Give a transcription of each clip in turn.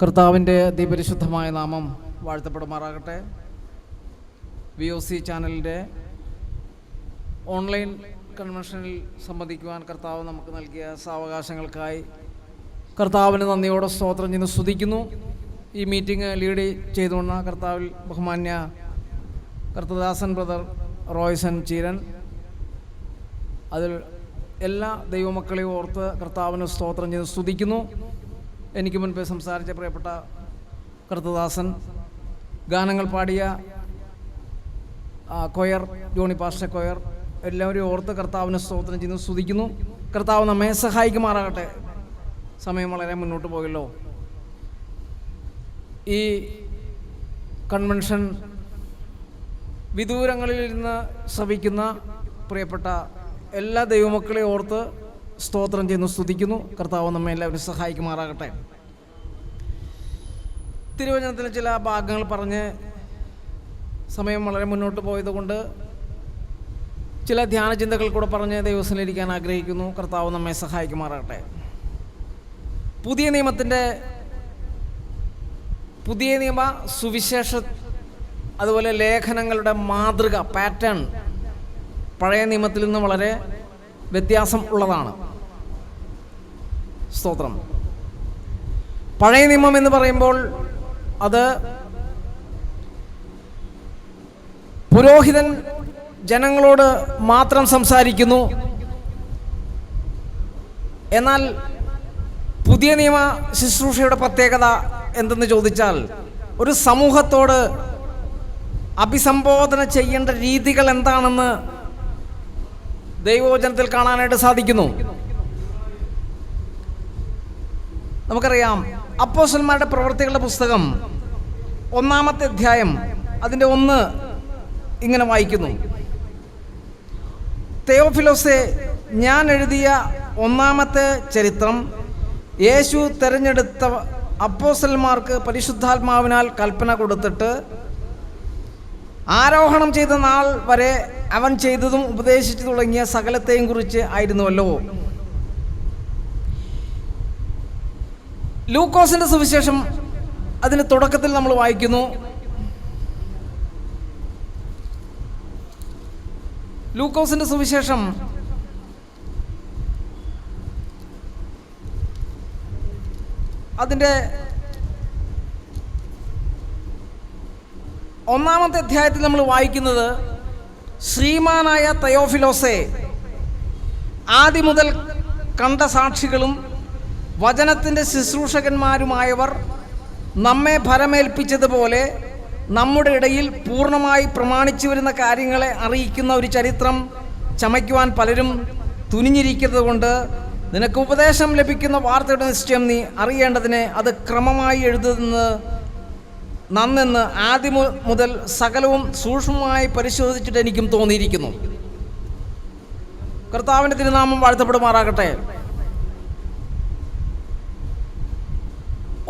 കർത്താവിൻ്റെ അതിപരിശുദ്ധമായ നാമം വാഴ്ത്തപ്പെടുമാറാകട്ടെ. VOC ചാനലിൻ്റെ ഓൺലൈൻ കൺവെൻഷനിൽ സംബന്ധിക്കുവാൻ കർത്താവ് നമുക്ക് നൽകിയ സാവകാശങ്ങൾക്കായി കർത്താവിന് നന്ദിയോടെ സ്തോത്രം ചെയ്യുന്നു, സ്തുതിക്കുന്നു. ഈ മീറ്റിംഗ് ലീഡ് ചെയ്തുകൊണ്ട കർത്താവിൽ ബഹുമാന്യ കർത്തദാസൻ ബ്രദർ റോയ്സൻ ചീരൻ, അതിൽ എല്ലാ ദൈവമക്കളെയും ഓർത്ത് കർത്താവിന് സ്തോത്രം ചെയ്ത് സ്തുതിക്കുന്നു. എനിക്ക് മുൻപേ സംസാരിച്ച പ്രിയപ്പെട്ട കർത്തദാസൻ, ഗാനങ്ങൾ പാടിയ കൊയർ, ജോണി പാസ്റ്റർ കൊയർ, എല്ലാവരെയും ഓർത്ത് കർത്താവിന് സ്തോത്രം ചെയ്യുന്നു, സ്തുതിക്കുന്നു. കർത്താവ് നമ്മെ സഹായിക്കുമാറാകട്ടെ. സമയം വളരെ മുന്നോട്ട് പോയല്ലോ. ഈ കൺവെൻഷൻ വിദൂരങ്ങളിലിരുന്ന് ശ്രവിക്കുന്ന പ്രിയപ്പെട്ട എല്ലാ ദൈവമക്കളെയും ഓർത്ത് സ്തോത്രം ചെയ്യുന്നു, സ്തുതിക്കുന്നു. കർത്താവ് നമ്മെ എല്ലാവരും സഹായിക്കുമാറാകട്ടെ. തിരുവചനത്തിലെ ചില ഭാഗങ്ങൾ പറഞ്ഞ് സമയം വളരെ മുന്നോട്ട് പോയതുകൊണ്ട് ചില ധ്യാന ചിന്തകൾ കൂടെ പറഞ്ഞ് ദൈവസ്ഥലിരിക്കാൻ ആഗ്രഹിക്കുന്നു. കർത്താവ് നമ്മെ സഹായിക്കുമാറാകട്ടെ. പുതിയ നിയമ സുവിശേഷ, അതുപോലെ ലേഖനങ്ങളുടെ മാതൃക, പാറ്റേൺ പഴയ നിയമത്തിൽ നിന്ന് വളരെ വ്യത്യാസം ഉള്ളതാണ്. സ്തോത്രം. പഴയ നിയമം എന്ന് പറയുമ്പോൾ അത് പുരോഹിതൻ ജനങ്ങളോട് മാത്രം സംസാരിക്കുന്നു. എന്നാൽ പുതിയ നിയമ ശുശ്രൂഷയുടെ പ്രത്യേകത എന്തെന്ന് ചോദിച്ചാൽ, ഒരു സമൂഹത്തോട് അഭിസംബോധന ചെയ്യേണ്ട രീതികൾ എന്താണെന്ന് ദൈവവചനത്തിൽ കാണാനായിട്ട് സാധിക്കുന്നു. നമുക്കറിയാം, അപ്പോസ്തലന്മാരുടെ പ്രവൃത്തികളുടെ പുസ്തകം 1-ാമത്തെ അധ്യായം അതിൻ്റെ 1 ഇങ്ങനെ വായിക്കുന്നു: തെയോഫിലോസേ, ഞാൻ എഴുതിയ 1-ാമത്തെ ചരിത്രം യേശു തിരഞ്ഞെടുത്ത അപ്പോസ്തലന്മാർക്ക് പരിശുദ്ധാത്മാവിനാൽ കൽപ്പന കൊടുത്തിട്ട് ആരോഹണം ചെയ്ത നാൾ വരെ അവൻ ചെയ്തതും ഉപദേശിച്ചു തുടങ്ങിയ സകലത്തെയും കുറിച്ച് ആയിരുന്നുവല്ലോ. ലൂക്കോസിന്റെ സുവിശേഷം അതിന് തുടക്കത്തിൽ നമ്മൾ വായിക്കുന്നു. ലൂക്കോസിന്റെ സുവിശേഷം അതിൻ്റെ 1-ാമത്തെ അധ്യായത്തിൽ നമ്മൾ വായിക്കുന്നത്: ശ്രീമാനായ തെയോഫിലോസേ, ആദ്യം മുതൽ കണ്ട സാക്ഷികളും വചനത്തിൻ്റെ ശുശ്രൂഷകന്മാരുമായവർ നമ്മെ ഭരമേൽപ്പിച്ചതുപോലെ നമ്മുടെ ഇടയിൽ പൂർണ്ണമായി പ്രമാണിച്ചു വരുന്ന കാര്യങ്ങളെ അറിയിക്കുന്ന ഒരു ചരിത്രം ചമയ്ക്കുവാൻ പലരും തുനിഞ്ഞിരിക്കുന്നത് കൊണ്ട് നിനക്ക് ഉപദേശം ലഭിക്കുന്ന വാർത്തയുടെ നിശ്ചയം നീ അറിയേണ്ടതിന് അത് ക്രമമായി എഴുതുന്നത് നന്നെന്ന് ആദ്യം മുതൽ സകലവും സൂക്ഷ്മമായി പരിശോധിച്ചിട്ട് എനിക്കും തോന്നിയിരിക്കുന്നു. കർത്താവിൻ്റെ തിരുനാമം വാഴ്ത്തപ്പെടുമാറാകട്ടെ.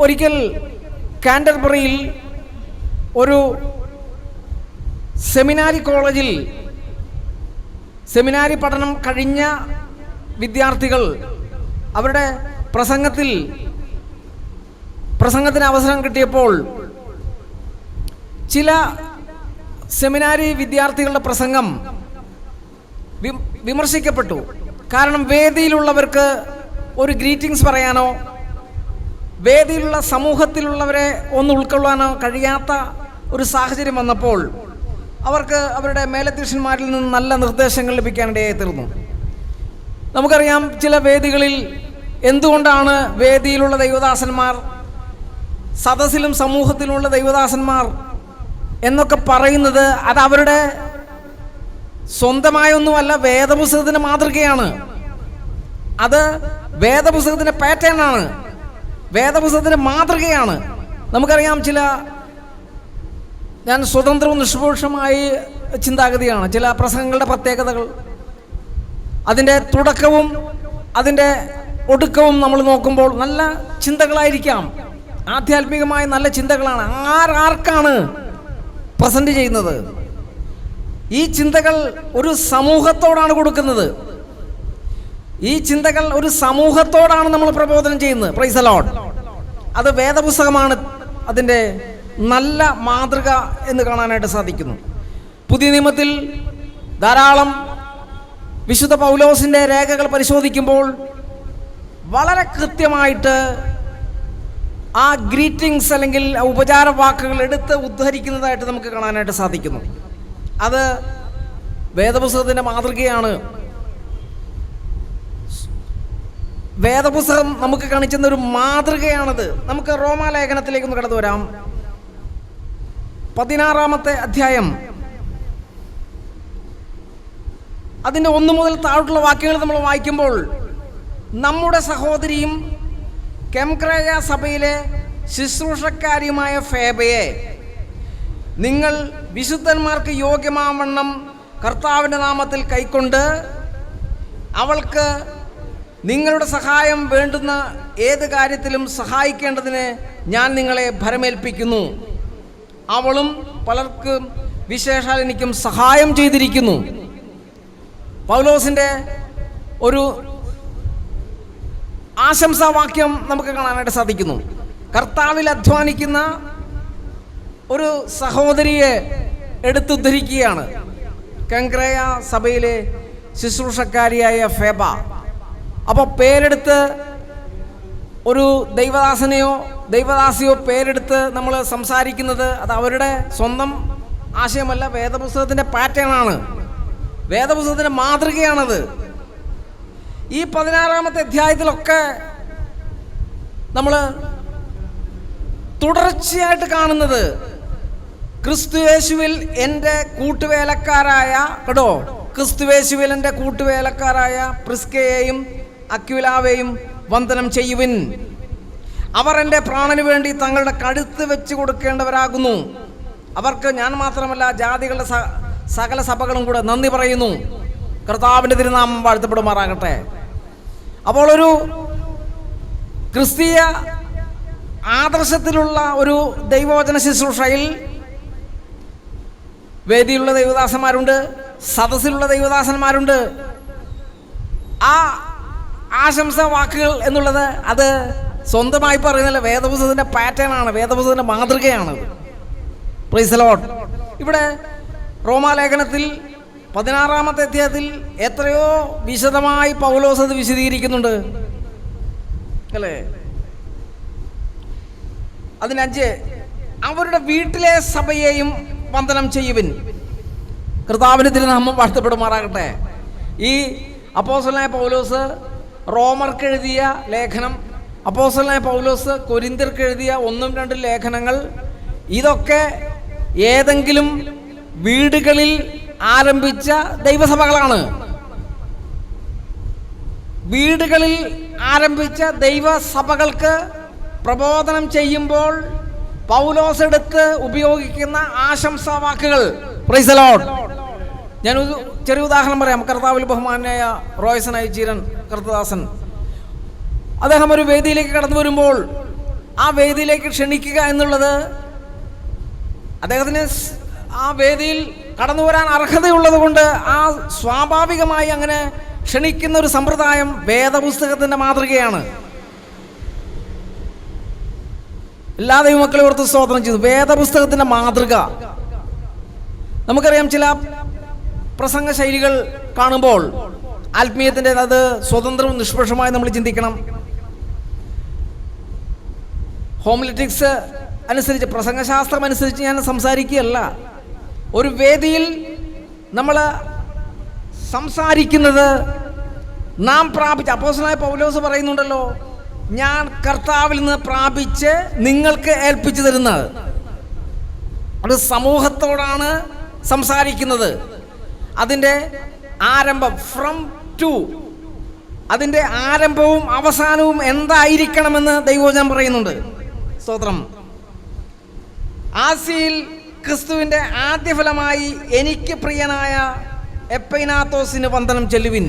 ഒരിക്കൽ കാൻറ്റർബറിയിൽ ഒരു സെമിനാരി കോളേജിൽ സെമിനാരി പഠനം കഴിഞ്ഞ വിദ്യാർത്ഥികൾ അവരുടെ പ്രസംഗത്തിന് അവസരം കിട്ടിയപ്പോൾ ചില സെമിനാരി വിദ്യാർത്ഥികളുടെ പ്രസംഗം വിമർശിക്കപ്പെട്ടു. കാരണം വേദിയിലുള്ളവർക്ക് ഒരു ഗ്രീറ്റിംഗ്സ് പറയാനോ വേദിയിലുള്ള സമൂഹത്തിലുള്ളവരെ ഒന്ന് ഉൾക്കൊള്ളാനോ കഴിയാത്ത ഒരു സാഹചര്യം വന്നപ്പോൾ അവർക്ക് അവരുടെ മേലധ്യക്ഷന്മാരിൽ നിന്ന് നല്ല നിർദ്ദേശങ്ങൾ ലഭിക്കാനിടയായി തീർന്നു. നമുക്കറിയാം, ചില വേദികളിൽ എന്തുകൊണ്ടാണ് വേദിയിലുള്ള ദൈവദാസന്മാർ, സദസ്സിലും സമൂഹത്തിലുമുള്ള ദൈവദാസന്മാർ എന്നൊക്കെ പറയുന്നത് അത് അവരുടെ സ്വന്തമായൊന്നുമല്ല, വേദപുസ്തകത്തിൻ്റെ മാതൃകയാണ്. അത് വേദപുസ്തകത്തിൻ്റെ പാറ്റേൺ ആണ്, വേദപുസ്തകത്തിൻ്റെ മാതൃകയാണ്. നമുക്കറിയാം, ഞാൻ സ്വതന്ത്രവും നിഷ്പക്ഷമായി ചിന്താഗതിയാണ്. ചില പ്രസംഗങ്ങളുടെ പ്രത്യേകതകൾ, അതിൻ്റെ തുടക്കവും അതിൻ്റെ ഒടുക്കവും നമ്മൾ നോക്കുമ്പോൾ നല്ല ചിന്തകളായിരിക്കാം, ആധ്യാത്മികമായ നല്ല ചിന്തകളാണ്. ആർക്കാണ് പ്രസന്റ് ചെയ്യുന്നത്? ഈ ചിന്തകൾ ഒരു സമൂഹത്തോടാണ് കൊടുക്കുന്നത്. ഈ ചിന്തകൾ ഒരു സമൂഹത്തോടാണ് നമ്മൾ പ്രബോധനം ചെയ്യുന്നത്. Price the Lord. അത് വേദപുസ്തകമാണ് അതിൻ്റെ നല്ല മാതൃക എന്ന് കാണാനായിട്ട് സാധിക്കുന്നു. പുതിയ നിയമത്തിൽ ധാരാളം വിശുദ്ധ പൗലോസിൻ്റെ രേഖകൾ പരിശോധിക്കുമ്പോൾ വളരെ കൃത്യമായിട്ട് ആ ഗ്രീറ്റിംഗ്സ് അല്ലെങ്കിൽ ഉപചാര വാക്കുകൾ എടുത്ത് ഉദ്ധരിക്കുന്നതായിട്ട് നമുക്ക് കാണാനായിട്ട് സാധിക്കുന്നു. അത് വേദപുസ്തകത്തിൻ്റെ മാതൃകയാണ്. വേദപുസ്തകം നമുക്ക് കാണിച്ചെന്നൊരു മാതൃകയാണത്. നമുക്ക് റോമാലേഖനത്തിലേക്കൊന്ന് കടന്നു വരാം. 16-ാമത്തെ അധ്യായം, അതിൻ്റെ 1 മുതൽ താഴോട്ടുള്ള വാക്യങ്ങൾ നമ്മൾ വായിക്കുമ്പോൾ, നമ്മുടെ സഹോദരിയും കെംക്രയ സഭയിലെ ശുശ്രൂഷക്കാരിയുമായ ഫേബയെ നിങ്ങൾ വിശുദ്ധന്മാർക്ക് യോഗ്യമാവണ്ണം കർത്താവിൻ്റെ നാമത്തിൽ കൈക്കൊണ്ട് അവൾക്ക് നിങ്ങളുടെ സഹായം വേണ്ടുന്ന ഏത് കാര്യത്തിലും സഹായിക്കേണ്ടതിന് ഞാൻ നിങ്ങളെ ഭരമേൽപ്പിക്കുന്നു. അവളും പലർക്കും വിശേഷാൽ എനിക്കും സഹായം ചെയ്തിരിക്കുന്നു. പൗലോസിൻ്റെ ഒരു ആശംസാവാക്യം നമുക്ക് കാണാനായിട്ട് സാധിക്കുന്നു. കർത്താവിൽ അധ്വാനിക്കുന്ന ഒരു സഹോദരിയെ എടുത്തുദ്ധരിക്കുകയാണ്. കെംക്രയ സഭയിലെ ശുശ്രൂഷക്കാരിയായ ഫേബ. അപ്പോൾ പേരെടുത്ത് ഒരു ദൈവദാസനെയോ ദൈവദാസിയോ പേരെടുത്ത് നമ്മൾ സംസാരിക്കുന്നത് അത് അവരുടെ സ്വന്തം ആശയമല്ല, വേദപുസ്തകത്തിൻ്റെ പാറ്റേൺ ആണ്, വേദപുസ്തകത്തിൻ്റെ മാതൃകയാണത്. ഈ 16-ാമത്തെ അധ്യായത്തിലൊക്കെ നമ്മൾ തുടർച്ചയായിട്ട് കാണുന്നത് ക്രിസ്തുയേശുവിൽ എൻ്റെ കൂട്ടുവേലക്കാരായ കേട്ടോ, ക്രിസ്തുയേശുവിൽ എൻ്റെ കൂട്ടുവേലക്കാരായ പ്രിസ്കയെയും അക്വിലാവെയും വന്ദനം ചെയ്യുവിൻ. അവർ എൻ്റെ പ്രാണന് വേണ്ടി തങ്ങളുടെ കഴുത്ത് വെച്ച് കൊടുക്കേണ്ടവരാകുന്നു. അവർക്ക് ഞാൻ മാത്രമല്ല ജാതികളുടെ സകല സഭകളും കൂടെ നന്ദി പറയുന്നു. കർത്താവിൻ്റെ തിരുനാമം വാഴ്ത്തപ്പെടുമാറാകട്ടെ. അപ്പോൾ ഒരു ക്രിസ്തീയ ആദർശത്തിലുള്ള ഒരു ദൈവവചന ശുശ്രൂഷയിൽ വേദിയിലുള്ള ദൈവദാസന്മാരുണ്ട്, സദസ്സിലുള്ള ദൈവദാസന്മാരുണ്ട്. ആ ആശംസ വാക്കുകൾ എന്നുള്ളത് അത് സ്വന്തമായി പറയുന്നില്ല, വേദപുസ്തകത്തിൻ്റെ പാറ്റേൺ ആണ്, വേദപുസ്തകത്തിൻ്റെ മാതൃകയാണ്. Price the Lord. ഇവിടെ റോമാലേഖനത്തിൽ 16-ാമത്തെ അധ്യായത്തിൽ എത്രയോ വിശദമായി പൗലോസ് അത് വിശദീകരിക്കുന്നുണ്ട് അല്ലേ. 5 അവരുടെ വീട്ടിലെ സഭയെയും വന്ദനം ചെയ്യുവിൻ. കർത്താവിൻ്റെ തിരുനാമം വാഴ്ത്തപ്പെടുമാറാകട്ടെ. ഈ അപ്പോസ്തലനായ പൗലോസ് റോമർക്ക് എഴുതിയ ലേഖനം, അപ്പോസ്തലനായ പൗലോസ് കൊരിന്ത്യർക്ക് എഴുതിയ 1, 2 ലേഖനങ്ങൾ, ഇതൊക്കെ ഏതെങ്കിലും വീടുകളിൽ ആരംഭിച്ച ദൈവസഭകളാണ്. വീടുകളിൽ ആരംഭിച്ച ദൈവസഭകൾക്ക് പ്രബോധനം ചെയ്യുമ്പോൾ പൗലോസ് എടുത്ത് ഉപയോഗിക്കുന്ന ആശംസാ വാക്കുകൾ. Price the Lord. ഞാനൊരു ചെറിയ ഉദാഹരണം പറയാം. കർത്താവിൽ ബഹുമാനായ റോയ്സൺ ഐചീരൻ കർത്തദാസൻ, അദ്ദേഹം ഒരു വേദിയിലേക്ക് കടന്നു വരുമ്പോൾ ആ വേദിയിലേക്ക് ക്ഷണിക്കുക എന്നുള്ളത് അദ്ദേഹത്തിന് ആ വേദിയിൽ കടന്നു വരാൻ അർഹതയുള്ളത് കൊണ്ട് ആ സ്വാഭാവികമായി അങ്ങനെ ക്ഷണിക്കുന്ന ഒരു സമ്പ്രദായം വേദപുസ്തകത്തിൻ്റെ മാതൃകയാണ്. എല്ലാ ദൈവമക്കളെ ഓർത്ത് സ്തോത്രം ചെയ്തു. വേദപുസ്തകത്തിൻ്റെ മാതൃക നമുക്കറിയാം. ചില പ്രസംഗ ശൈലികൾ കാണുമ്പോൾ ആത്മീയത്തിൻ്റെ അത് സ്വതന്ത്രവും നിഷ്പക്ഷമായി നമ്മൾ ചിന്തിക്കണം. ഹോമിലറ്റിക്സ് അനുസരിച്ച്, പ്രസംഗശാസ്ത്രം അനുസരിച്ച് ഞാൻ സംസാരിക്കുകയല്ല. ഒരു വേദിയിൽ നമ്മൾ സംസാരിക്കുന്നത് നാം പ്രാപിച്ച, അപ്പോസ്തലനായ പൗലോസ് പറയുന്നുണ്ടല്ലോ, ഞാൻ കർത്താവിൽ നിന്ന് പ്രാപിച്ച് നിങ്ങൾക്ക് ഏൽപ്പിച്ചു തരുന്നത്. അത് സമൂഹത്തോടാണ് സംസാരിക്കുന്നത്. അതിൻ്റെ ആരംഭം ഫ്രം ടു, അതിൻ്റെ ആരംഭവും അവസാനവും എന്തായിരിക്കണമെന്ന് ദൈവവചനം പറയുന്നുണ്ട്. സ്തോത്രം. ആസിയിൽ ക്രിസ്തുവിൻ്റെ ആദ്യഫലമായി എനിക്ക് പ്രിയനായ എപ്പൈനാത്തോസിന് വന്ദനം ചെല്ലുവിൻ.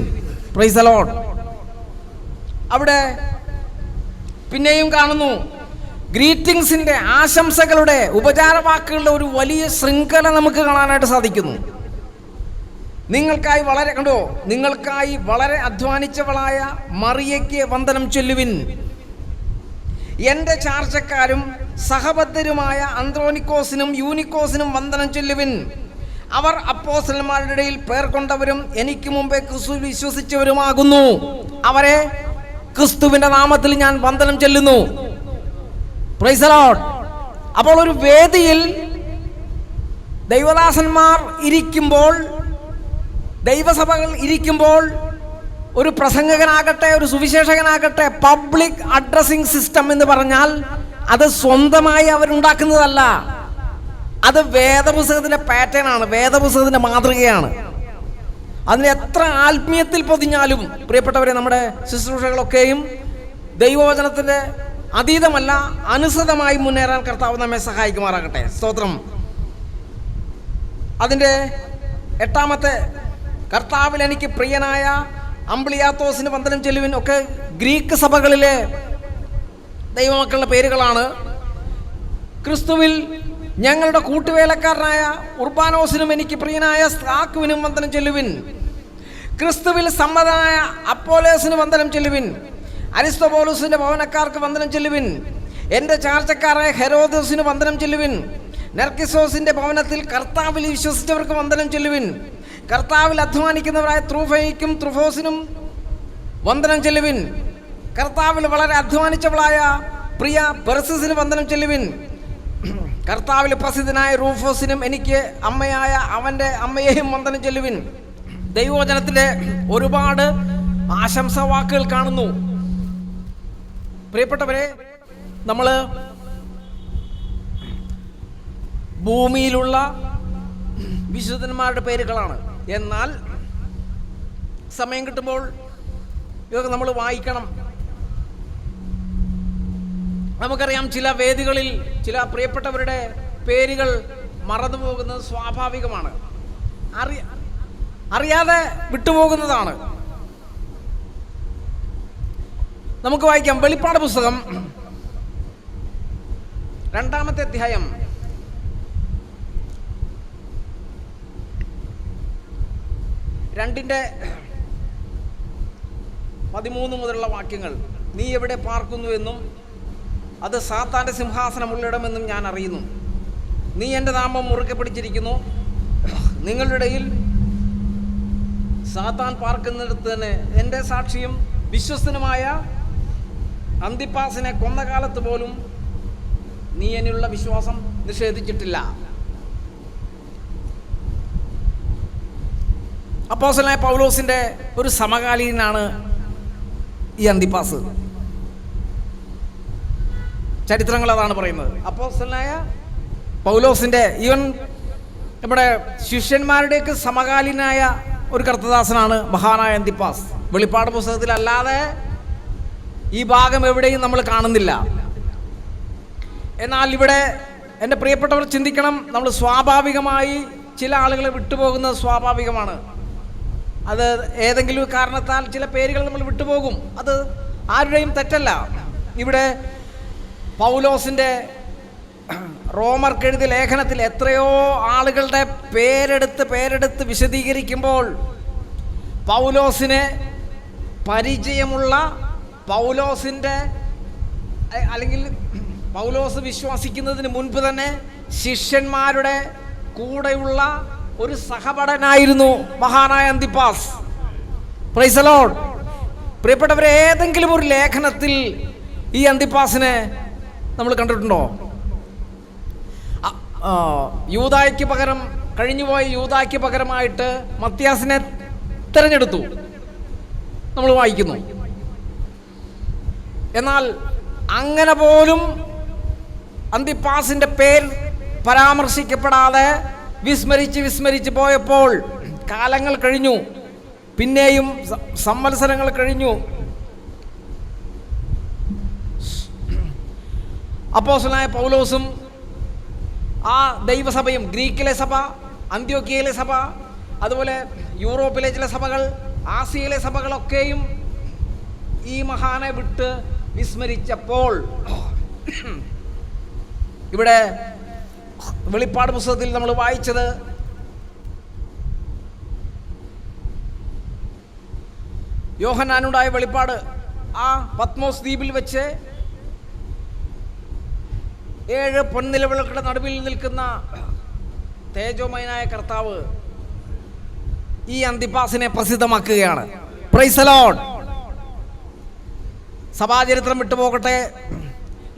Price the Lord. അവിടെ പിന്നെയും കാണുന്നു ഗ്രീറ്റിംഗ്സിൻ്റെ, ആശംസകളുടെ, ഉപചാരവാക്കുകളുടെ ഒരു വലിയ ശൃംഖല നമുക്ക് കാണാനായിട്ട് സാധിക്കുന്നു. നിങ്ങൾക്കായി വളരെ കണ്ടോ, നിങ്ങൾക്കായി വളരെ അധ്വാനിച്ചവളായ മറിയയ്ക്ക് വന്ദനം ചൊല്ലുവിൻ. എൻ്റെ ചാർച്ചക്കാരും സഹബദ്ധരുമായ അന്ത്രോനിക്കോസിനും യൂനിക്കോസിനും വന്ദനം ചൊല്ലുവിൻ. അവർ അപ്പോസ്തലന്മാരുടെ ഇടയിൽ പേർ കൊണ്ടവരും എനിക്ക് മുമ്പേ ക്രിസ്തു വിശ്വസിച്ചവരുമാകുന്നു. അവരെ ക്രിസ്തുവിൻ്റെ നാമത്തിൽ ഞാൻ വന്ദനം ചൊല്ലുന്നു. Price the Lord. അപ്പോൾ ഒരു വേദിയിൽ ദൈവദാസന്മാർ ഇരിക്കുമ്പോൾ, ദൈവസഭകൾ ഇരിക്കുമ്പോൾ, ഒരു പ്രസംഗകനാകട്ടെ, ഒരു സുവിശേഷകനാകട്ടെ, പബ്ലിക് അഡ്രസ്സിംഗ് സിസ്റ്റം എന്ന് പറഞ്ഞാൽ അത് സ്വന്തമായി അവരുണ്ടാക്കുന്നതല്ല. അത് വേദപുസ്തകത്തിൻ്റെ പാറ്റേൺ ആണ്, വേദപുസ്തകത്തിൻ്റെ മാതൃകയാണ്. അതിന് എത്ര ആത്മീയത്തിൽ പൊതിഞ്ഞാലും പ്രിയപ്പെട്ടവരെ, നമ്മുടെ ശുശ്രൂഷകളൊക്കെയും ദൈവവചനത്തിൻ്റെ അതീതമല്ല, അനുസൃതമായി മുന്നേറാൻ കർത്താവ് നമ്മെ സഹായിക്കുമാറാകട്ടെ. സ്തോത്രം. അതിൻ്റെ 8-ാമത്തെ, കർത്താവിൽ എനിക്ക് പ്രിയനായ അമ്പ്ലിയാത്തോസിന് വന്ദനം ചെല്ലുവിൻ ഒക്കെ ഗ്രീക്ക് സഭകളിലെ ദൈവമക്കളുടെ പേരുകളാണ്. ക്രിസ്തുവിൽ ഞങ്ങളുടെ കൂട്ടുവേലക്കാരനായ ഉർബാനോസിനും എനിക്ക് പ്രിയനായ സ്താക്കുവിനും വന്ദനം ചെല്ലുവിൻ. ക്രിസ്തുവിൽ സമ്മതനായ അപ്പോലോസിന് വന്ദനം ചെല്ലുവിൻ. അരിസ്തോബോലൂസിൻ്റെ ഭവനക്കാർക്ക് വന്ദനം ചെല്ലുവിൻ. എൻ്റെ ചാർച്ചക്കാരായ ഹെരോദോസിന് വന്ദനം ചെല്ലുവിൻ. നെർക്കിസോസിൻ്റെ ഭവനത്തിൽ കർത്താവിൽ വിശ്വസിച്ചവർക്ക് വന്ദനം ചെല്ലുവിൻ. കർത്താവിൽ അധ്വാനിക്കുന്നവരായ ത്രൂഫയ്ക്കും ത്രുഫോസിനും വന്ദനം ചെല്ലുവിൻ. കർത്താവിൽ വളരെ അധ്വാനിച്ചവളായ പ്രിയ പെർസിസിന് വന്ദനം ചെല്ലുവിൻ. കർത്താവിൽ പ്രസിദ്ധനായ റൂഫോസിനും എനിക്ക് അമ്മയായ അവൻ്റെ അമ്മയെയും വന്ദനം ചെല്ലുവിൻ. ദൈവവചനത്തിലെ ഒരുപാട് ആശംസാ വാക്കുകൾ കാണുന്നു. പ്രിയപ്പെട്ടവരെ, നമ്മൾ ഭൂമിയിലുള്ള വിശുദ്ധന്മാരുടെ പേരുകളാണ്. എന്നാൽ സമയം കിട്ടുമ്പോൾ ഇതൊക്കെ നമ്മൾ വായിക്കണം. നമുക്കറിയാം, ചില വേദികളിൽ ചില പ്രിയപ്പെട്ടവരുടെ പേരുകൾ മറന്നു പോകുന്നത് സ്വാഭാവികമാണ്, അറിയാതെ വിട്ടുപോകുന്നതാണ്. നമുക്ക് വായിക്കാം. വെളിപ്പാട് പുസ്തകം 2-ാമത്തെ അധ്യായം 2:13 മുതലുള്ള വാക്യങ്ങൾ. നീ എവിടെ പാർക്കുന്നുവെന്നും അത് സാത്താൻ്റെ സിംഹാസനമുള്ളിടമെന്നും ഞാൻ അറിയുന്നു. നീ എൻ്റെ നാമം മുറുകെ പിടിച്ചിരിക്കുന്നു. നിങ്ങളുടെ ഇടയിൽ സാത്താൻ പാർക്കുന്നിടത്ത് തന്നെ എൻ്റെ സാക്ഷിയും വിശ്വസ്തനുമായ അന്തിപ്പാസിനെ കൊന്ന കാലത്ത് പോലും നീ എന്നിലുള്ള വിശ്വാസം നിഷേധിച്ചിട്ടില്ല. അപ്പോസ്തലനായ പൗലോസിൻ്റെ ഒരു സമകാലീനാണ് ഈ അന്തിപ്പാസ്. ചരിത്രങ്ങൾ അതാണ് പറയുന്നത്. അപ്പോസ്തലനായ പൗലോസിൻ്റെ, ഈവൻ നമ്മുടെ ശിഷ്യന്മാരുടെയൊക്കെ സമകാലീനായ ഒരു കർത്തദാസനാണ് മഹാനായ അന്തിപ്പാസ്. വെളിപ്പാട് പുസ്തകത്തിൽ അല്ലാതെ ഈ ഭാഗം എവിടെയും നമ്മൾ കാണുന്നില്ല. എന്നാൽ ഇവിടെ എൻ്റെ പ്രിയപ്പെട്ടവർ ചിന്തിക്കണം, നമ്മൾ സ്വാഭാവികമായി ചില ആളുകളെ വിട്ടുപോകുന്നത് സ്വാഭാവികമാണ്. അത് ഏതെങ്കിലും കാരണത്താൽ ചില പേരുകൾ നമ്മൾ വിട്ടുപോകും. അത് ആരുടെയും തെറ്റല്ല. ഇവിടെ പൗലോസിൻ്റെ റോമർക്കെഴുതിയ ലേഖനത്തിൽ എത്രയോ ആളുകളുടെ പേരെടുത്ത് വിശദീകരിക്കുമ്പോൾ പൗലോസിന് പരിചയമുള്ള, പൗലോസിൻ്റെ അല്ലെങ്കിൽ പൗലോസ് വിശ്വസിക്കുന്നതിന് മുൻപ് തന്നെ ശിഷ്യന്മാരുടെ കൂടെയുള്ള ഒരു സഹപഠനായിരുന്നു മഹാനായ അന്തിപ്പാസ്. Price the Lord. പ്രിയപ്പെട്ടവരെ, ഏതെങ്കിലും ഒരു ലേഖനത്തിൽ ഈ അന്തിപ്പാസിനെ നമ്മൾ കണ്ടിട്ടുണ്ടോ? യൂദായ്ക്ക് പകരം, കഴിഞ്ഞുപോയ യൂദായ്ക്ക് പകരമായിട്ട് മത്തിയാസിനെ തിരഞ്ഞെടുത്തു നമ്മൾ വായിക്കുന്നു. എന്നാൽ അങ്ങനെ പോലും അന്തിപ്പാസിൻ്റെ പേര് പരാമർശിക്കപ്പെടാതെ വിസ്മരിച്ച് പോയപ്പോൾ കാലങ്ങൾ കഴിഞ്ഞു, പിന്നെയും സംവത്സരങ്ങൾ കഴിഞ്ഞു. അപ്പോസ്തലനായ പൗലോസും ആ ദൈവസഭയും, ഗ്രീക്കിലെ സഭ, അന്ത്യോക്യയിലെ സഭ, അതുപോലെ യൂറോപ്പിലെ ചില സഭകൾ, ആസിയയിലെ സഭകളൊക്കെയും ഈ മഹാനെ വിട്ട് വിസ്മരിച്ചപ്പോൾ ഇവിടെ വെളിപ്പാട് പുസ്തകത്തിൽ നമ്മൾ വായിച്ചത് യോഹന്നാനുണ്ടായ വെളിപ്പാട്, ആ പത്മോസ് ദ്വീപിൽ വെച്ച് 7 പൊൻനിലവിളക്കുകളുടെ നടുവിൽ നിൽക്കുന്ന തേജോമയനായ കർത്താവ് ഈ അന്തിപ്പാസിനെ പ്രസിദ്ധമാക്കുകയാണ്. Praise the lord. സഭാചരിത്രം വിട്ടുപോകട്ടെ,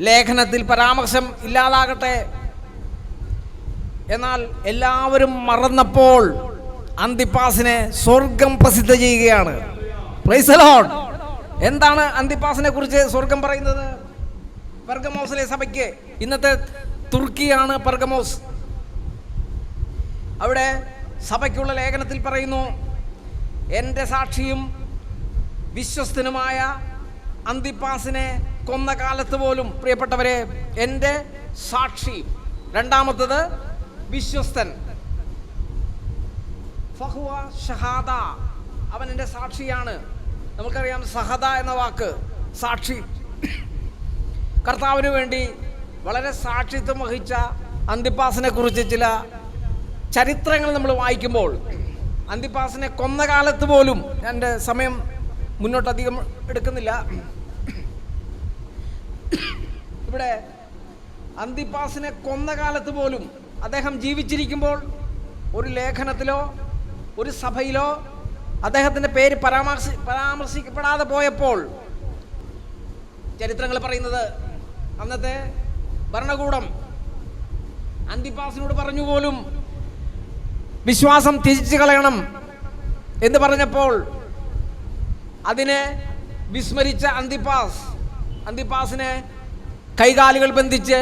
ലേഖനത്തിൽ പരാമർശം ഇല്ലാതാകട്ടെ. എന്നാൽ എല്ലാവരും മറന്നപ്പോൾ അന്തിപ്പാസിനെ സ്വർഗം പ്രസിദ്ധ ചെയ്യുകയാണ്. Price the Lord. എന്താണ് അന്തിപ്പാസിനെ കുറിച്ച് സ്വർഗം പറയുന്നത്? പെർഗമോസിലെ സഭയ്ക്ക്, ഇന്നത്തെ തുർക്കിയാണ് പെർഗമോസ്, അവിടെ സഭയ്ക്കുള്ള ലേഖനത്തിൽ പറയുന്നു, എൻ്റെ സാക്ഷിയും വിശ്വസ്തനുമായ അന്തിപ്പാസിനെ കൊന്ന കാലത്ത് പോലും, പ്രിയപ്പെട്ടവരെ, എൻ്റെ സാക്ഷി, രണ്ടാമത്തത് വിശ്വസ്തൻ, ഫഹുവ ഷഹാദ, അവൻ എൻ്റെ സാക്ഷിയാണ്. നമുക്കറിയാം സഹദ എന്ന വാക്ക് സാക്ഷി. കർത്താവിന് വേണ്ടി വളരെ സാക്ഷിത്വം വഹിച്ച അന്തിപ്പാസിനെ കുറിച്ച് ചില ചരിത്രങ്ങൾ നമ്മൾ വായിക്കുമ്പോൾ, അന്തിപ്പാസിനെ കൊന്ന കാലത്ത് പോലും, എൻ്റെ സമയം മുന്നോട്ടധികം എടുക്കുന്നില്ല, ഇവിടെ അന്തിപ്പാസിനെ കൊന്ന കാലത്ത് പോലും അദ്ദേഹം ജീവിച്ചിരിക്കുമ്പോൾ ഒരു ലേഖനത്തിലോ ഒരു സഭയിലോ അദ്ദേഹത്തിൻ്റെ പേര് പരാമർശിക്കപ്പെടാതെ പോയപ്പോൾ ചരിത്രങ്ങൾ പറയുന്നത്, അന്നത്തെ ഭരണകൂടം അന്തിപ്പാസിനോട് പറഞ്ഞു പോലും വിശ്വാസം ത്യജിച്ചു കളയണം എന്ന് പറഞ്ഞപ്പോൾ അതിനെ വിസ്മരിച്ച അന്തിപ്പാസിനെ കൈകാലുകൾ ബന്ധിച്ച്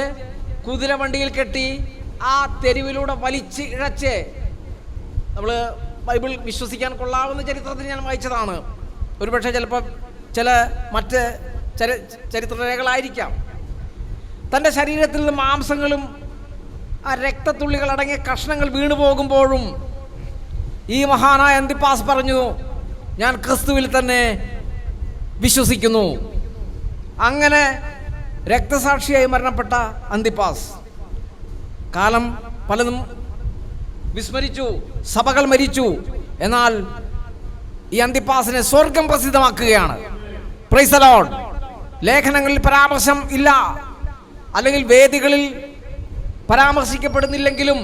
കുതിരവണ്ടിയിൽ കെട്ടി ആ തെരുവിലൂടെ വലിച്ച് ഇഴച്ച്, നമ്മൾ ബൈബിൾ വിശ്വസിക്കാൻ കൊള്ളാവുന്ന ചരിത്രത്തിൽ ഞാൻ വായിച്ചതാണ്, ഒരുപക്ഷെ ചിലപ്പോൾ ചില മറ്റ് ചരിത്രരേഖകളായിരിക്കാം. തൻ്റെ ശരീരത്തിൽ നിന്ന് മാംസങ്ങളും ആ രക്തത്തുള്ളികൾ അടങ്ങിയ കഷ്ണങ്ങൾ വീണു പോകുമ്പോഴും ഈ മഹാനായ അന്തിപ്പാസ് പറഞ്ഞു, ഞാൻ ക്രിസ്തുവിൽ തന്നെ വിശ്വസിക്കുന്നു. അങ്ങനെ രക്തസാക്ഷിയായി മരണപ്പെട്ട അന്തിപ്പാസ് കാലം പലതും വിസ്മരിച്ചു, സഭകൾ മരിച്ചു. എന്നാൽ ഈ അന്തിപ്പാസിനെ സ്വർഗം പ്രസിദ്ധമാക്കുകയാണ്. Praise the Lord. ലേഖനങ്ങളിൽ പരാമർശം ഇല്ല, അല്ലെങ്കിൽ വേദികളിൽ പരാമർശിക്കപ്പെടുന്നില്ലെങ്കിലും,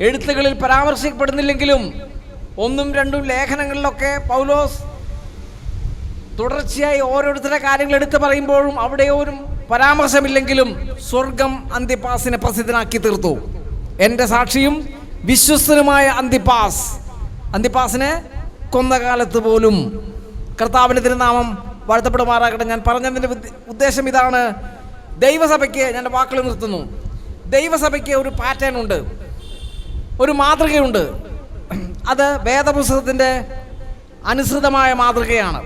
എഴുത്തുകളിൽ പരാമർശിക്കപ്പെടുന്നില്ലെങ്കിലും, 1ഉം 2ഉം ലേഖനങ്ങളിലൊക്കെ പൗലോസ് തുടർച്ചയായി ഓരോരുത്തരുടെ കാര്യങ്ങൾ എടുത്തു പറയുമ്പോഴും അവിടെയോരും പരാമർശമില്ലെങ്കിലും സ്വർഗം അന്തിപ്പാസിനെ പ്രസിദ്ധനാക്കി തീർത്തു. എൻ്റെ സാക്ഷിയും വിശ്വസ്തനുമായ അന്തിപ്പാസിനെ കൊന്ന കാലത്ത് പോലും. കർത്താവിൻ്റെ തിരുനാമം വാഴ്ത്തപ്പെടുമാറാകട്ടെ. ഞാൻ പറഞ്ഞതിൻ്റെ ഉദ്ദേശം ഇതാണ്. ദൈവസഭയ്ക്ക്, ഞാൻ വാക്കുകൾ നിർത്തുന്നു, ദൈവസഭയ്ക്ക് ഒരു പാറ്റേൺ ഉണ്ട്, ഒരു മാതൃകയുണ്ട്. അത് വേദപുസ്തകത്തിൻ്റെ അനുസൃതമായ മാതൃകയാണ്.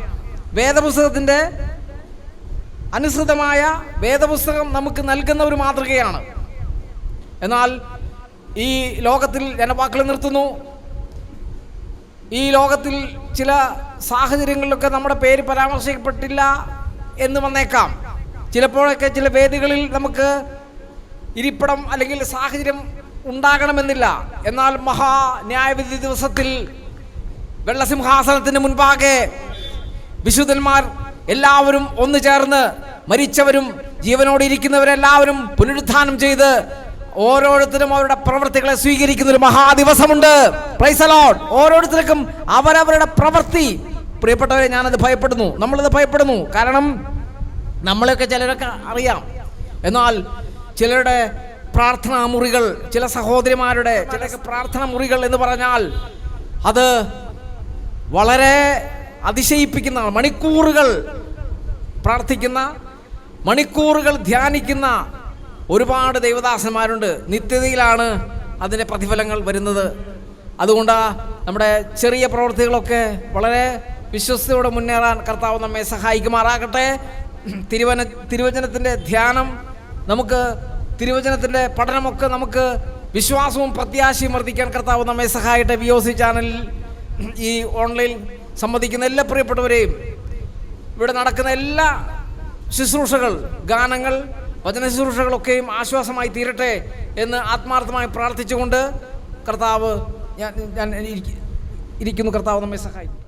വേദപുസ്തകത്തിൻ്റെ അനുസൃതമായ വേദപുസ്തകം നമുക്ക് നൽകുന്ന ഒരു മാതൃകയാണ്. എന്നാൽ ഈ ലോകത്തിൽ, ഞാൻ വാക്കുകൾ നിർത്തുന്നു, ഈ ലോകത്തിൽ ചില സാഹചര്യങ്ങളിലൊക്കെ നമ്മുടെ പേര് പരാമർശിക്കപ്പെട്ടില്ല എന്ന് വന്നേക്കാം. ചിലപ്പോഴൊക്കെ ചില വേദികളിൽ നമുക്ക് ഇരിപ്പിടം അല്ലെങ്കിൽ സാഹചര്യം ഉണ്ടാകണമെന്നില്ല. എന്നാൽ മഹാന്യായവിധി ദിവസത്തിൽ വെള്ളസിംഹാസനത്തിന് മുൻപാകെ വിശുദ്ധന്മാർ എല്ലാവരും ഒന്നു ചേർന്ന്, മരിച്ചവരും ജീവനോടെ ഇരിക്കുന്നവരെല്ലാവരും പുനരുത്ഥാനം ചെയ്ത് ഓരോരുത്തരും അവരുടെ പ്രവൃത്തികളെ സ്വീകരിക്കുന്ന ഒരു മഹാദിവസമുണ്ട്. Price the Lord. ഓരോരുത്തർക്കും അവരവരുടെ പ്രവൃത്തി, പ്രിയപ്പെട്ടവരെ, ഞാനത് ഭയപ്പെടുന്നു, നമ്മളത് ഭയപ്പെടുന്നു. കാരണം നമ്മളെയൊക്കെ ചിലരൊക്കെ അറിയാം. എന്നാൽ ചിലരുടെ പ്രാർത്ഥനാ മുറികൾ, ചില സഹോദരിമാരുടെ ചിലൊക്കെ പ്രാർത്ഥനാ മുറികൾ എന്ന് പറഞ്ഞാൽ അത് വളരെ അതിശയിപ്പിക്കുന്ന, മണിക്കൂറുകൾ പ്രാർത്ഥിക്കുന്ന, മണിക്കൂറുകൾ ധ്യാനിക്കുന്ന ഒരുപാട് ദൈവദാസന്മാരുണ്ട്. നിത്യതയിലാണ് അതിൻ്റെ പ്രതിഫലങ്ങൾ വരുന്നത്. അതുകൊണ്ട് നമ്മുടെ ചെറിയ പ്രവൃത്തികളൊക്കെ വളരെ വിശ്വസ്തയോടെ മുന്നേറാൻ കർത്താവ് നമ്മെ സഹായിക്കുമാറാകട്ടെ. തിരുവചനത്തിൻ്റെ ധ്യാനം, നമുക്ക് തിരുവചനത്തിൻ്റെ പഠനമൊക്കെ നമുക്ക് വിശ്വാസവും പ്രത്യാശയും വർദ്ധിക്കാൻ കർത്താവ് നമ്മെ സഹായിട്ടെ. VOC ചാനലിൽ ഈ ഓൺലൈൻ സംബന്ധിക്കുന്ന എല്ലാ പ്രിയപ്പെട്ടവരെയും, ഇവിടെ നടക്കുന്ന എല്ലാ ശുശ്രൂഷകൾ, ഗാനങ്ങൾ, വചന ശുശ്രൂഷകളൊക്കെയും ആശ്വാസമായി തീരട്ടെ എന്ന് ആത്മാർത്ഥമായി പ്രാർത്ഥിച്ചുകൊണ്ട് കർത്താവ് ഞാൻ ഇരിക്കുന്നു. കർത്താവ് നമ്മെ സഹായിക്കും.